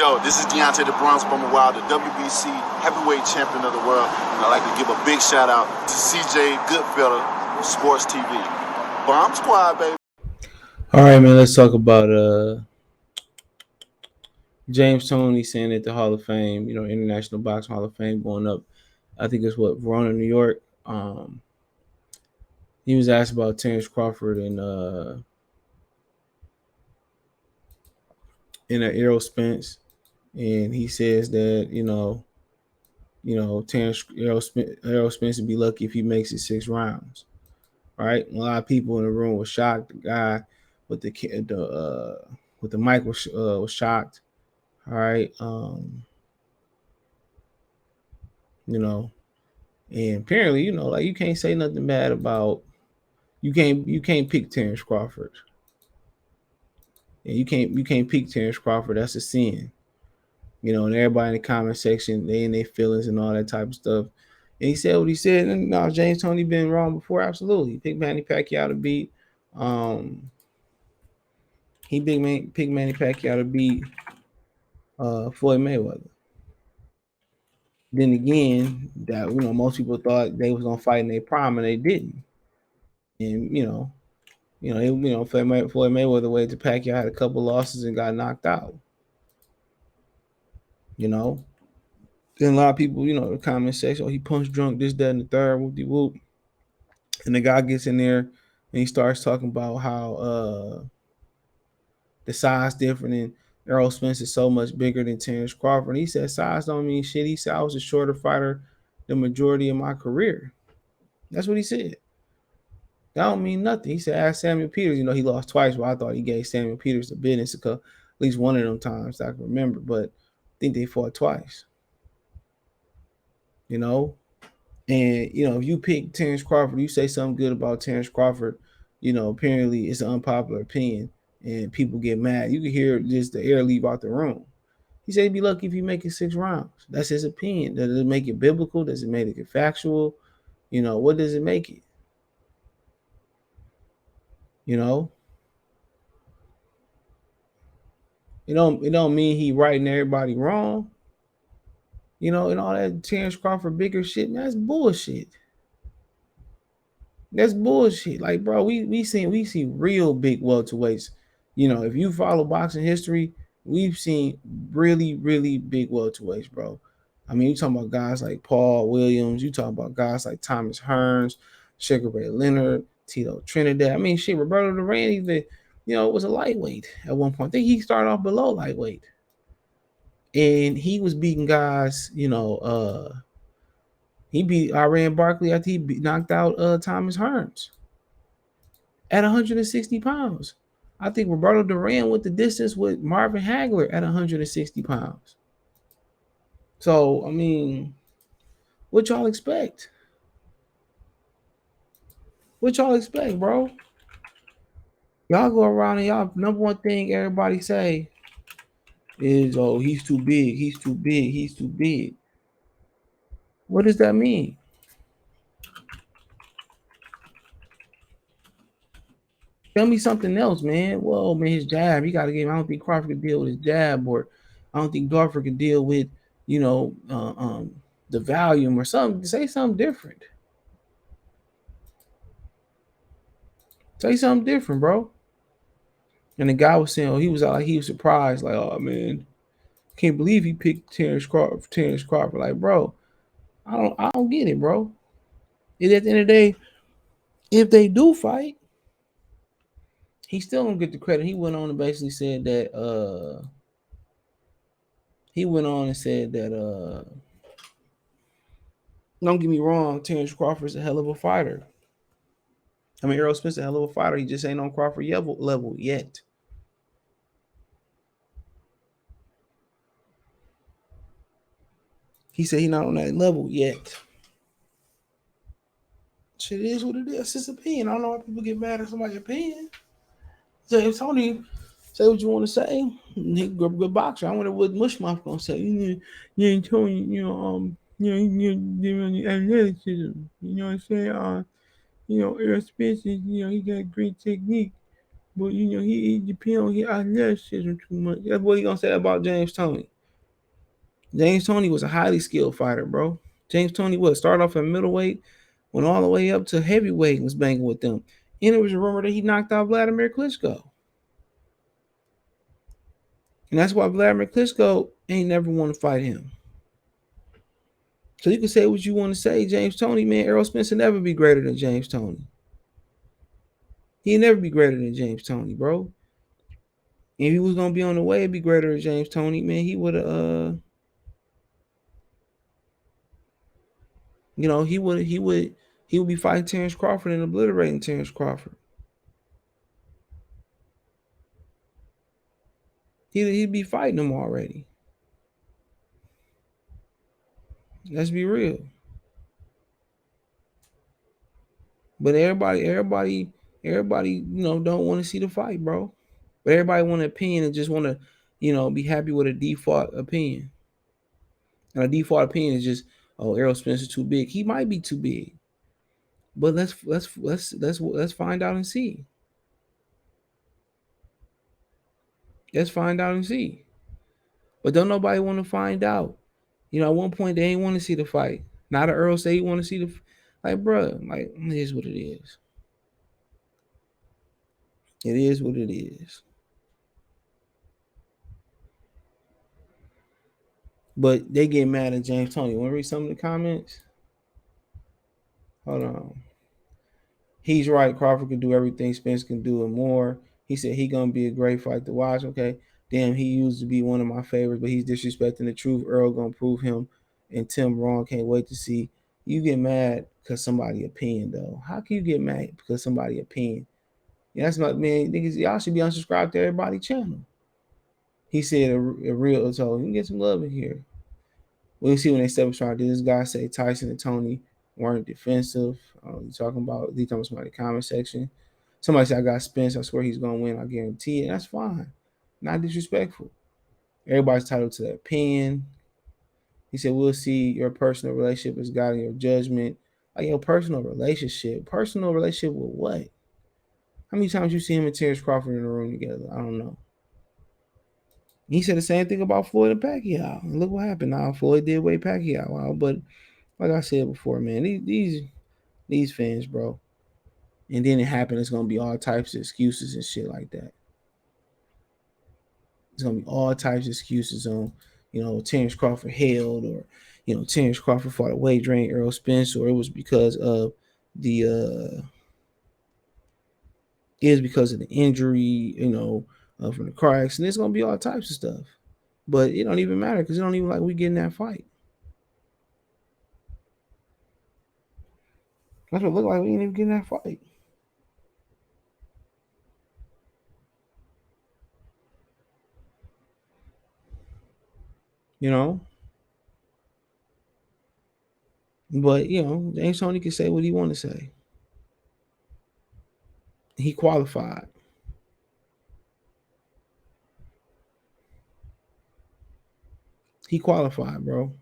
Yo, this is Deontay the Bronx Bummer Wild, the WBC heavyweight champion of the world. And I'd like to give a big shout out to CJ Goodfellow, Sports TV. Bomb Squad, baby. All right, man. Let's talk about James Toney saying at the Hall of Fame, International Boxing Hall of Fame going up. I think it's Verona, New York. He was asked about Terence Crawford and Errol Spence, and he says that Errol Spence would be lucky if he makes it 6 rounds. Right? A lot of people in the room were shocked. The guy with the mic was shocked. All right. And apparently, like you can't say nothing bad about you can't pick Terence Crawford. And you can't pick Terence Crawford. That's a sin. And everybody in the comment section, they in their feelings and all that type of stuff. And he said what he said. And no, James Toney been wrong before. Absolutely. He picked Manny Pacquiao to beat. He picked Manny Pacquiao to beat Floyd Mayweather. Then again, that most people thought they was gonna fight in their prime and they didn't. And Floyd Mayweather waited to Pacquiao, had a couple losses and got knocked out. Then a lot of people, the comment section, he punched drunk, this, that, and the third, whoop-de-whoop. And the guy gets in there and he starts talking about how the size different and Errol Spence is so much bigger than Terence Crawford. And he said size don't mean shit. He said I was a shorter fighter the majority of my career. That's what he said. That don't mean nothing. He said ask Samuel Peters. He lost twice. Well, I thought he gave Samuel Peters the business at least one of them times I can remember. But I think they fought twice. And if you pick Terence Crawford, you say something good about Terence Crawford, apparently it's an unpopular opinion and people get mad. You can hear just the air leave out the room. He said he'd be lucky if you make it 6 rounds. That's his opinion. Does it make it biblical? Does it make it factual? What does it make it? It don't mean he right and everybody wrong. And all that Terence Crawford bigger shit, man, that's bullshit. That's bullshit. Like, bro, we see real big welterweights. If you follow boxing history, we've seen really, really big welterweights, bro. I mean, you talking about guys like Paul Williams, you talking about guys like Thomas Hearns, Sugar Ray Leonard, Tito Trinidad. I mean, shit, Roberto Duran even, was a lightweight at one point. I think he started off below lightweight. And he was beating guys, he beat Iran Barkley after he knocked out Thomas Hearns at 160 pounds. I think Roberto Duran went the distance with Marvin Hagler at 160 pounds. So, I mean, what y'all expect? What y'all expect, bro? Y'all go around and y'all number one thing everybody say is, oh, he's too big, he's too big, he's too big. What does that mean? Tell me something else, man. Well, man, his jab, you got to give him. I don't think Crawford could deal with his jab, or I don't think Crawford could deal with, the volume or something. Say something different. Say something different, bro. And the guy was saying, he was surprised, like, oh man, can't believe he picked Terence Crawford. Like, bro, I don't get it, bro. And at the end of the day, if they do fight, he still don't get the credit. He went on and basically said that don't get me wrong, Terence Crawford's a hell of a fighter. I mean, Errol Spence a hell of a fighter. He just ain't on Crawford level yet. He said he's not on that level yet. Shit is what it is. It's his opinion. I don't know why people get mad at somebody's opinion. So if Tony say what you want to say, he good boxer. I wonder what Mushmouth gonna say. You ain't Tony, you athleticism. You know what I'm saying? Errol Spence is, he got great technique. But he depend on his athleticism too much. That's what he gonna say about James Toney. James Toney was a highly skilled fighter, bro. James Toney started off at middleweight, went all the way up to heavyweight and was banging with them. And it was a rumor that he knocked out Vladimir Klitschko. And that's why Vladimir Klitschko ain't never want to fight him. So you can say what you want to say. James Toney, man, Errol Spence will never be greater than James Toney. He'll never be greater than James Toney, bro. If he was gonna be on the way to be greater than James Toney, man, he would have he would be fighting Terence Crawford and obliterating Terence Crawford. He'd be fighting him already. Let's be real. But everybody, don't want to see the fight, bro. But everybody want an opinion and just want to, be happy with a default opinion. And a default opinion is just, oh, Errol Spence is too big. He might be too big, but let's find out and see. Let's find out and see. But don't nobody want to find out. At one point they ain't want to see the fight. Now the Earl say he want to see the, like, bro, like, it is what it is. It is what it is. But they get mad at James Toney. Want to read some of the comments? Hold on. He's right. Crawford can do everything Spence can do and more. He said he gonna be a great fight to watch. Okay, damn, he used to be one of my favorites, but he's disrespecting the truth. Earl gonna prove him and Tim wrong. Can't wait to see. You get mad because somebody opinion though. How can you get mad because somebody opinion? Yeah, that's not, man. Niggas, y'all should be unsubscribed to everybody's channel. He said a real, so you can get some love in here. We'll see when they step aside. Did this guy say Tyson and Toney weren't defensive? You talking about somebody in the comment section. Somebody said I got Spence. I swear he's gonna win. I guarantee it. That's fine. Not disrespectful. Everybody's entitled to their opinion. He said we'll see your personal relationship is guiding your judgment. Like your personal relationship. Personal relationship with what? How many times you see him and Terence Crawford in the room together? I don't know. He said the same thing about Floyd and Pacquiao. And look what happened. Now Floyd did weigh Pacquiao out, but like I said before, man, these fans, bro. And then it happened. It's gonna be all types of excuses and shit like that. It's gonna be all types of excuses on, Terence Crawford held, or Terence Crawford fought a weight drain Errol Spence, or it was because of the injury, from the car accident. It's gonna be all types of stuff. But it don't even matter because it don't even like we getting that fight. That's what it look like. We ain't even getting that fight. But James Toney can say what he want to say. He qualified. He qualified, bro.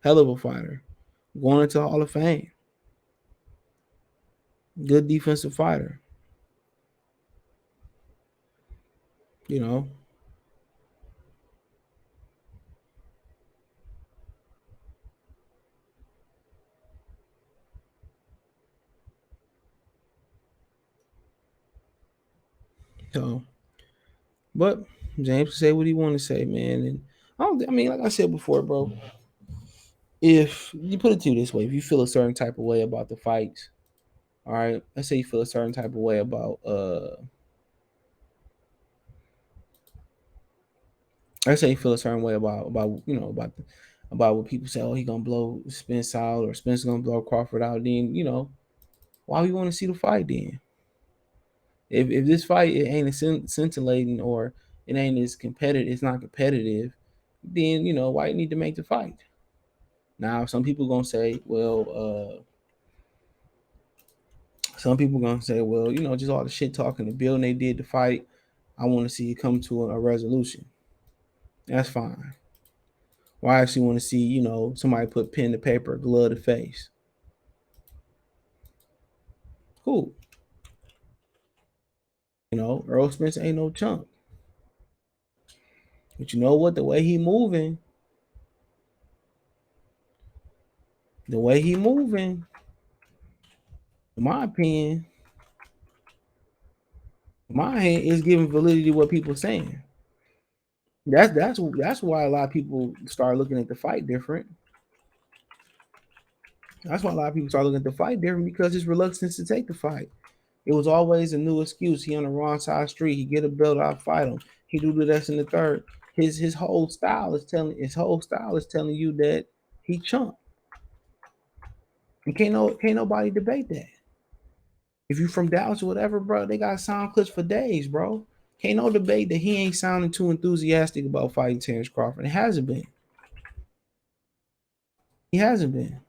Hell of a fighter. Going into the Hall of Fame. Good defensive fighter. So, but James can say what he want to say, man. And I mean, like I said before, bro. If you put it to you this way, if you feel a certain type of way about the fights, all right. Let's say you feel a certain type of way about let's say you feel a certain way about what people say. Oh, he gonna blow Spence out, or Spence gonna blow Crawford out. Then why we want to see the fight then? If this fight it ain't as scintillating, or it ain't as competitive, it's not competitive, then why you need to make the fight? Now some people gonna say, well, just all the shit talking, the building they did to fight. I want to see it come to a resolution. That's fine. Well, I actually want to see, somebody put pen to paper, glove to face. Cool. You know, Errol Spence ain't no chump. But you know what? The way he moving, in my opinion, is giving validity to what people saying. That's why a lot of people start looking at the fight different. That's why a lot of people start looking at the fight different because his reluctance to take the fight. It was always a new excuse. He on the wrong side of the street. He get a belt, I fight him. He do this in the third. His whole style is telling you that he chump. And can't nobody debate that. If you from Dallas or whatever, bro, they got sound clips for days, bro. Can't no debate that he ain't sounding too enthusiastic about fighting Terence Crawford. It hasn't been. He hasn't been.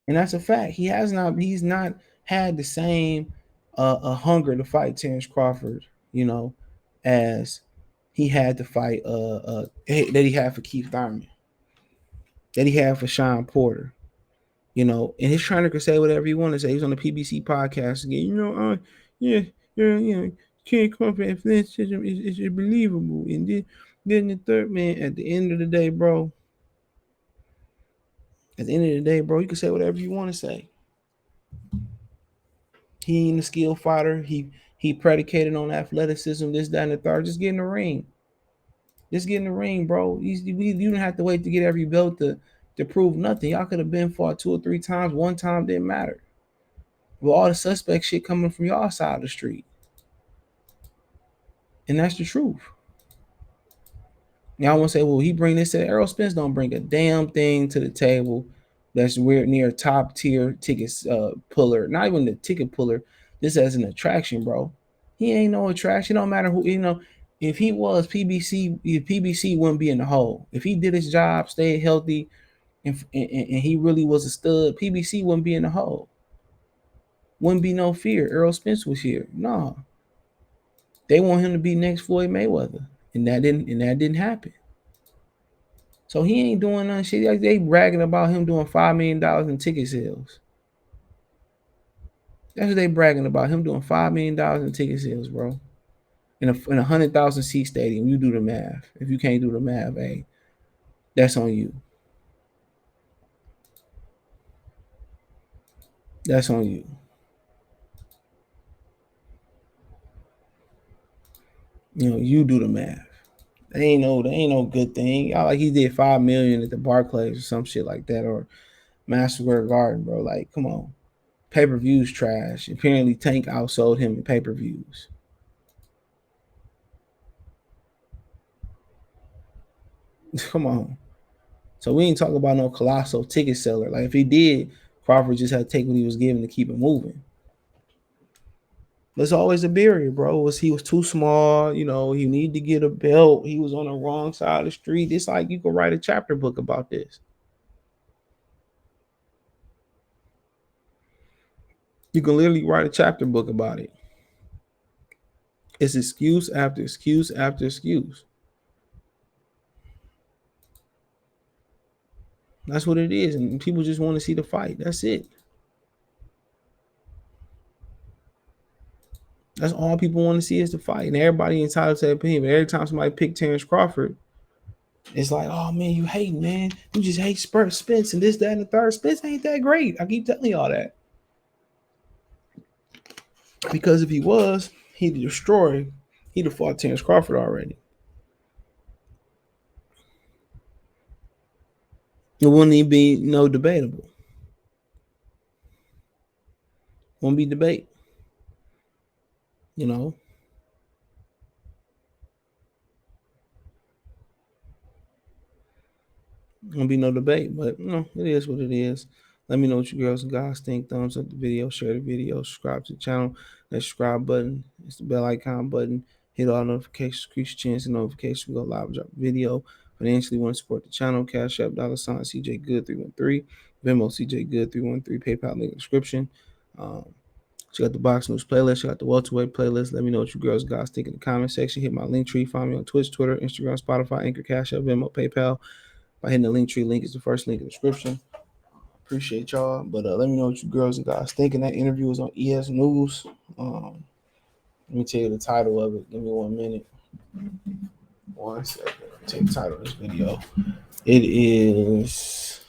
And that's a fact. He's not had the same hunger to fight Terence Crawford, you know, as he had to fight that he had for Keith Thurman, that he had for Sean Porter. You know, and his trainer could say whatever he wanted to say. He was on the PBC podcast again. You know, yeah, can't come from athleticism is believable. And then the third man, at the end of the day, bro. At the end of the day, bro, you can say whatever you want to say. He ain't a skill fighter. He predicated on athleticism, this, that, and the third. Just get in the ring. Just get in the ring, bro. You don't have to wait to get every belt to prove nothing. Y'all could have been fought 2 or 3 times. One time didn't matter. With all the suspect shit coming from y'all side of the street. And that's the truth. Y'all want to say, well, he bring this to Errol Spence don't bring a damn thing to the table that's weird near top tier tickets puller. Not even the ticket puller. This as an attraction, bro. He ain't no attraction. No matter who, you know, if he was PBC wouldn't be in the hole. If he did his job, stayed healthy, and he really was a stud, PBC wouldn't be in the hole. Wouldn't be no fear. Errol Spence was here. No. They want him to be next Floyd Mayweather. And that didn't happen. So he ain't doing none shit. Like they bragging about him doing $5 million in ticket sales. That's what they bragging about. Him doing $5 million in ticket sales, bro. In a 100,000 seat stadium. You do the math. If you can't do the math, hey, that's on you. That's on you. You know, you do the math. They ain't no good thing. Y'all like he did $5 million at the Barclays or some shit like that, or Madison Square Garden, bro. Like, come on. Pay-per-views trash. Apparently Tank outsold him in pay-per-views. Come on. So we ain't talking about no colossal ticket seller. Like if he did, Crawford just had to take what he was given to keep it moving. There's always a barrier, bro. He was too small, you know, he needed to get a belt. He was on the wrong side of the street. It's like you could write a chapter book about this. You can literally write a chapter book about it. It's excuse after excuse after excuse. That's what it is. And people just want to see the fight. That's it. That's all people want to see is the fight. And everybody entitled to their opinion. But every time somebody pick Terence Crawford, it's like, oh man, you hate, man. You just hate Spence and this, that, and the third. Spence ain't that great. I keep telling y'all that. Because if he was, he'd have fought Terence Crawford already. It wouldn't even be no debatable. Won't be debate. You know. Won't be no debate, but you know, it is what it is. Let me know what you girls and guys think. Thumbs up the video, share the video, subscribe to the channel. That subscribe button, it's the bell icon button. Hit all notifications, increase your chance and notifications. We go live, drop a video. Financially want to support the channel. Cash App, $ CJ Good 313. Venmo CJ Good 313. PayPal link in the description. Check out the Box News playlist. Check out the welterweight playlist. Let me know what you girls guys think in the comment section. Hit my link tree. Find me on Twitch, Twitter, Instagram, Spotify, Anchor, Cash App, Venmo, PayPal. By hitting the link tree, link is the first link in the description. Appreciate y'all. But let me know what you girls and guys think. That interview was on ES News. Let me tell you the title of it. Give me 1 minute. 1 second. Take the title of this video. It is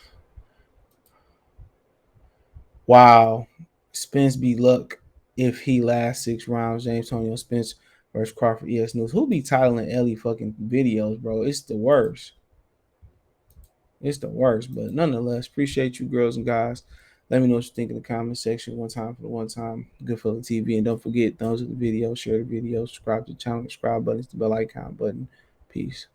wow. Spence be luck if he lasts 6 rounds. James Toney on Spence versus Crawford. ES News. Who be titling Ellie fucking videos, bro? It's the worst. It's the worst. But nonetheless, appreciate you girls and guys. Let me know what you think in the comment section. One time for the one time. Good Feeling TV. And don't forget, thumbs up the video, share the video, subscribe to the channel, subscribe button, the bell icon button. Peace.